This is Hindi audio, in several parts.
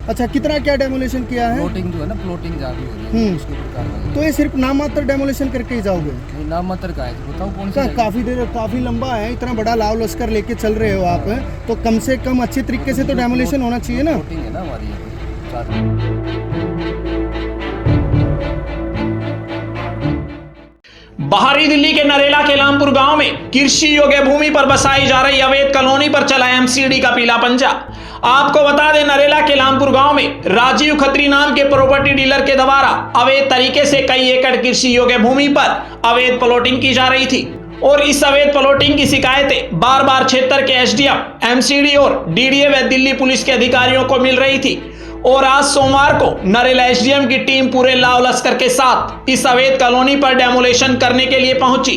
अच्छा, कितना क्या डेमोलेशन किया है? प्लॉटिंग जो है ना, प्लॉटिंग जहाँ भी हो रही है उसके ऊपर कार्रवाई। तो ये सिर्फ नाम मात्र डेमोलेशन करके ही जाओगे? नहीं, नाम मात्र का है, बताओ कौन सा? काफी लंबा है, इतना बड़ा लाव लश्कर लेके चल रहे हो आप, तो कम से कम अच्छे तरीके से तो डेमोलेशन होना चाहिए ना। प्लॉटिंग है ना हमारी यहाँ पे। बाहरी दिल्ली के नरेला के लामपुर गांव में कृषि योग्य भूमि पर बसाई जा रही अवैध कॉलोनी पर चला एमसीडी का पीला पंजा। आपको बता दें, नरेला के लामपुर गांव में राजीव खत्री नाम के प्रॉपर्टी डीलर के द्वारा अवैध तरीके से कई एकड़ कृषि योग्य भूमि पर अवैध प्लॉटिंग की जा रही थी और इस अवैध प्लॉटिंग की शिकायतें बार बार क्षेत्र के एसडीएम, एमसीडी और डीडीए व दिल्ली पुलिस के अधिकारियों को मिल रही थी। और आज सोमवार को नरेला एसडीएम की टीम पूरे लाव लश्कर के साथ इस अवैध कॉलोनी पर डेमोलेशन करने के लिए पहुंची।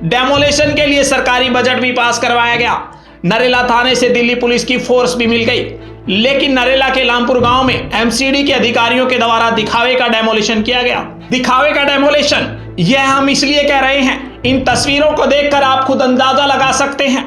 डेमोलेशन के लिए सरकारी बजट भी पास करवाया गया। नरेला थाने से दिल्ली पुलिस की फोर्स भी मिल गई, लेकिन नरेला के लामपुर गांव में एमसीडी के अधिकारियों के द्वारा दिखावे का डेमोलेशन किया गया। दिखावे का डेमोलेशन यह हम इसलिए कह रहे हैं, इन तस्वीरों को देखकर आप खुद अंदाजा लगा सकते हैं।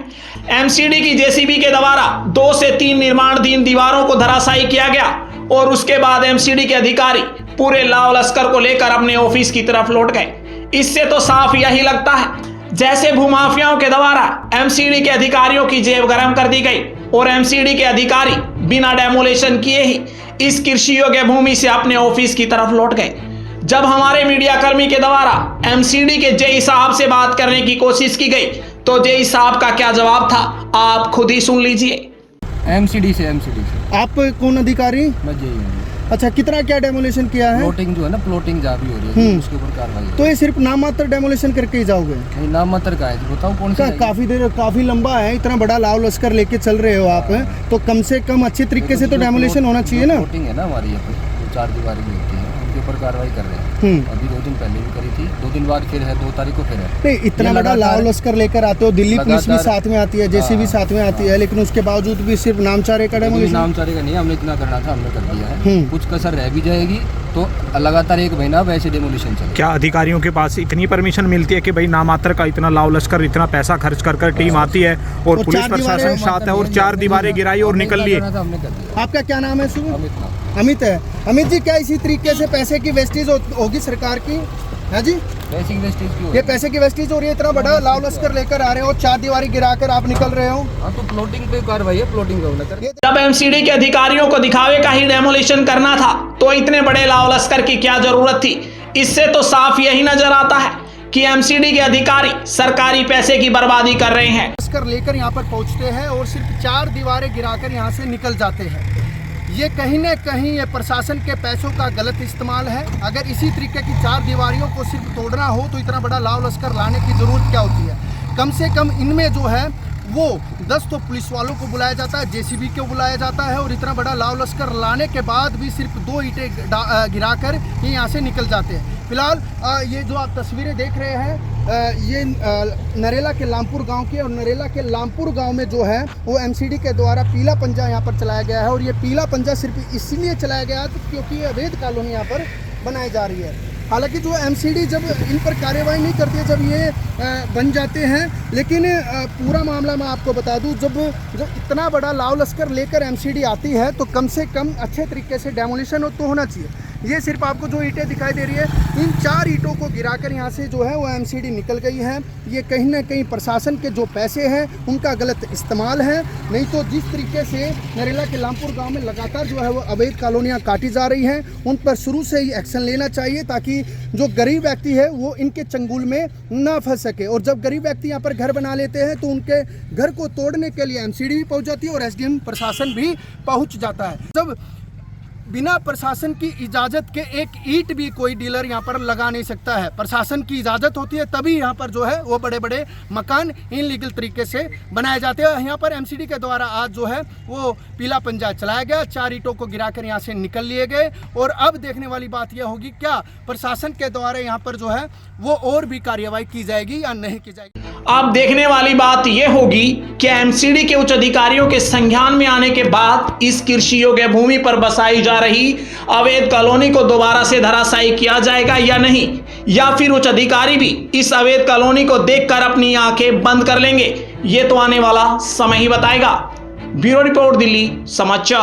एमसीडी की जेसीबी के द्वारा 2 से 3 निर्माणाधीन दीवारों को धराशायी किया गया और उसके बाद एमसीडी के अधिकारी पूरे लाव लश्कर को लेकर अपने ऑफिस की तरफ लौट गए। इससे तो साफ यही लगता है जैसे भूमाफियाओं के द्वारा एमसीडी के अधिकारियों की जेब गरम कर दी गई और एमसीडी के अधिकारी बिना डेमोलेशन किए ही इस कृषि योग्य भूमि से अपने ऑफिस की तरफ लौट गए। जब हमारे मीडिया कर्मी के द्वारा एमसीडी के जेई साहब से बात करने की कोशिश की गई तो जेई साहब का क्या जवाब था, आप खुद ही सुन लीजिए। एमसीडी से आप कौन अधिकारी? मैं जेई हूँ। अच्छा, कितना क्या डेमोलेशन किया है? प्लॉटिंग जो है ना, प्लॉटिंग जहाँ भी हो रही है उसके ऊपर कार्रवाई। तो ये सिर्फ नाम मात्र डेमोलेशन करके ही जाओगे? नहीं, नाम मात्र का है, बताओ कौन सा? काफी लंबा है, इतना बड़ा लाव लश्कर लेके चल रहे हो आप, तो कम से कम अच्छे तरीके से तो डेमोलेशन होना चाहिए ना। प्लॉटिंग है ना हमारी यहाँ पे, 4 दीवारी भी होती है, उनके ऊपर कार्रवाई कर रहे हैं। अभी 2 दिन पहले भी करी थी, 2 दिन बाद फिर है, 2 तारीख को फिर है। नहीं, इतना बड़ा लाव लश्कर लेकर आते हो, दिल्ली पुलिस भी साथ में आती है, जेसीबी साथ में आती है, लेकिन उसके बावजूद भी सिर्फ नामचारे का डेमोलेशन। नामचारे का नहीं, हमने इतना करना था, हमने कर दिया है। कुछ कसर रह भी जाएगी तो लगातार 1 महीना वैसे डेमोलिशन चले। क्या अधिकारियों के पास इतनी परमिशन मिलती है कि भाई नामात्र का इतना लाव लश्कर, इतना पैसा खर्च कर टीम आती है और पुलिस प्रशासन साथ है और 4 दीवारें गिराई और निकल लिए? आपका क्या नाम है? अमित है। अमित जी, क्या इसी तरीके से पैसे की वेस्टेज होगी सरकार की? है जी, ये पैसे की वेस्टेज हो रही है। इतना बड़ा लाव लश्कर लेकर आ रहे हो, 4 दीवारी गिराकर आप निकल रहे हो। तो प्लॉटिंग पे कार्रवाई है, प्लॉटिंग का। जब एमसीडी के अधिकारियों को दिखावे का ही डेमोलेशन करना था तो इतने बड़े लाव लश्कर की क्या जरूरत थी? इससे तो साफ यही नजर आता है कि एमसीडी के अधिकारी सरकारी पैसे की बर्बादी कर रहे हैं। लश्कर लेकर यहाँ पर पहुँचते हैं और सिर्फ 4 दीवारें गिराकर यहाँ से निकल जाते हैं। ये कहीं न कहीं ये प्रशासन के पैसों का गलत इस्तेमाल है। अगर इसी तरीके की 4 दीवारियों को सिर्फ तोड़ना हो तो इतना बड़ा लाव लश्कर लाने की ज़रूरत क्या होती है? कम से कम इनमें जो है वो 10 तो पुलिस वालों को बुलाया जाता है, जेसीबी को बुलाया जाता है और इतना बड़ा लाव लश्कर लाने के बाद भी सिर्फ 2 ईंटें गिराकर ये यहाँ से निकल जाते हैं। फिलहाल ये जो आप तस्वीरें देख रहे हैं ये नरेला के लामपुर गांव की, और नरेला के लामपुर गांव में जो है वो एमसीडी के द्वारा पीला पंजा यहाँ पर चलाया गया है। और ये पीला पंजा सिर्फ इसलिए चलाया गया है क्योंकि अवैध कॉलोनी यहाँ पर बनाई जा रही है। हालांकि जो एमसीडी जब इन पर कार्रवाई नहीं करती है, जब ये बन जाते हैं, लेकिन पूरा मामला मैं आपको बता दूं, जब इतना बड़ा लाव लश्कर लेकर एमसीडी आती है तो कम से कम अच्छे तरीके से डेमोलिशन तो होना चाहिए। ये सिर्फ आपको जो ईंटें दिखाई दे रही है, इन 4 ईंटों को गिराकर यहाँ से जो है वो एमसीडी निकल गई है। ये कहीं ना कहीं प्रशासन के जो पैसे हैं उनका गलत इस्तेमाल है। नहीं तो जिस तरीके से नरेला के लामपुर गांव में लगातार जो है वो अवैध कॉलोनियाँ काटी जा रही हैं, उन पर शुरू से ही एक्शन लेना चाहिए ताकि जो गरीब व्यक्ति है वो इनके चंगुल में ना फंस सके। और जब गरीब व्यक्ति यहाँ पर घर बना लेते हैं तो उनके घर को तोड़ने के लिए एमसीडी भी पहुँच जाती है और एसडीएम प्रशासन भी पहुँच जाता है। जब बिना प्रशासन की इजाज़त के एक ईंट भी कोई डीलर यहाँ पर लगा नहीं सकता है। प्रशासन की इजाज़त होती है तभी यहाँ पर जो है वो बड़े बड़े मकान इनलीगल तरीके से बनाए जाते हैं। यहाँ पर एमसीडी के द्वारा आज जो है वो पीला पंजा चलाया गया, 4 ईंटों को गिराकर यहाँ से निकल लिए गए। और अब देखने वाली बात यह होगी क्या प्रशासन के द्वारा यहाँ पर जो है वो और भी कार्रवाई की जाएगी या नहीं की जाएगी। अब देखने वाली बात यह होगी कि एमसीडी के उच्च अधिकारियों के संज्ञान में आने के बाद इस कृषि योग्य भूमि पर बसाई जा रही अवैध कॉलोनी को दोबारा से धराशायी किया जाएगा या नहीं, या फिर उच्च अधिकारी भी इस अवैध कॉलोनी को देखकर अपनी आंखें बंद कर लेंगे। ये तो आने वाला समय ही बताएगा। ब्यूरो रिपोर्ट, दिल्ली समाचार।